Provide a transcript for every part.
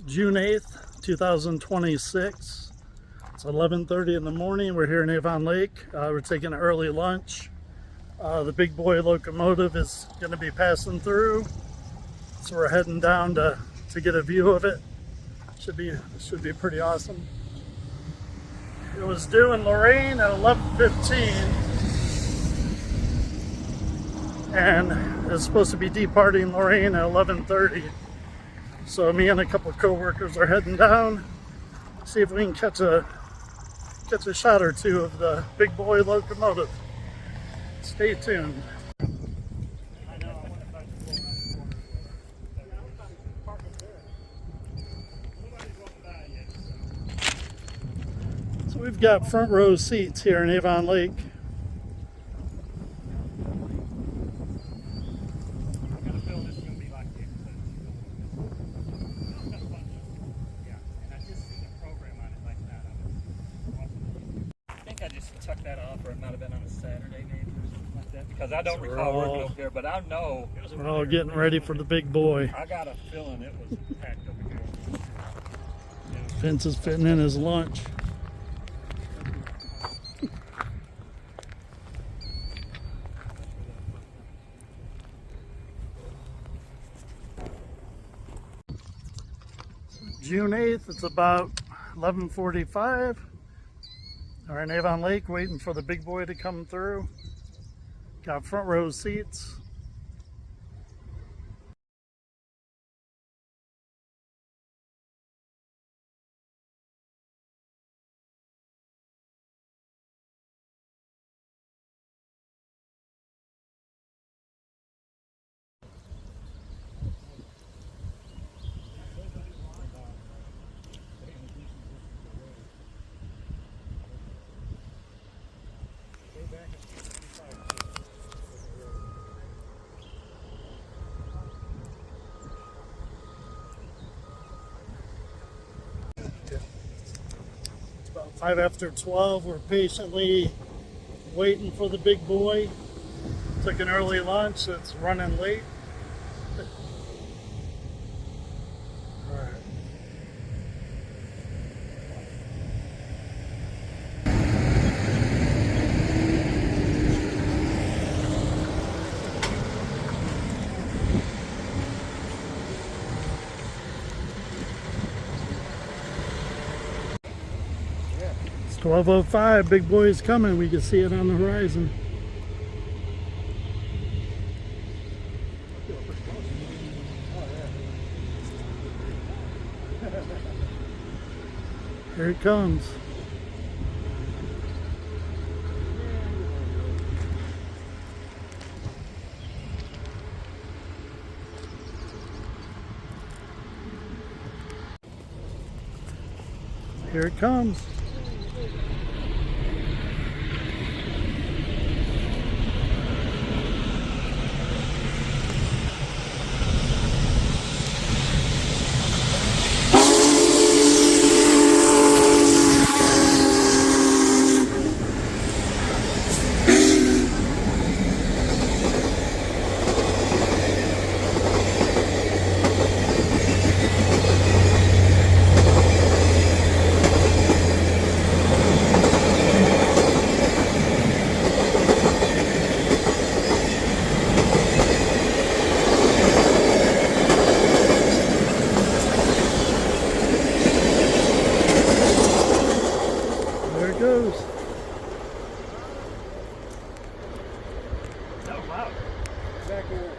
June 8th, 2026. It's 11:30 in the morning. We're here in Avon Lake. We're taking an early lunch. The big boy locomotive is going to be passing through, so we're heading down to get a view of it. Should be pretty awesome. It was due in Lorain at 11:15, and it's supposed to be departing Lorain at 11:30. So me and a couple of co-workers are heading down, see if we can catch a shot or two of the big boy locomotive. Stay tuned. So we've got front row seats here in Avon Lake. I just took that off, or it might have been on a Saturday maybe or something like that, because I don't recall working over there, but I know We're all getting ready for the big boy. I got a feeling it was packed over here. Vince is fitting in his lunch. June 8th, it's about 11:45. We're in Avon Lake waiting for the big boy to come through. Got front row seats. It's about 5 after 12. We're patiently waiting for the big boy. Took an early lunch, so it's running late. All right. It's 12:05. Big boy is coming. We can see it on the horizon. Here it comes. Here it comes. There it goes. Oh wow. Back here.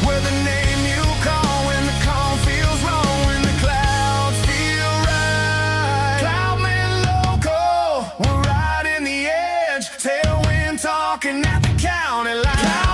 We're the name you call when the call feels wrong, when the clouds feel right. Cloudman Loco, we're right in the edge. Tailwind talking at the county line.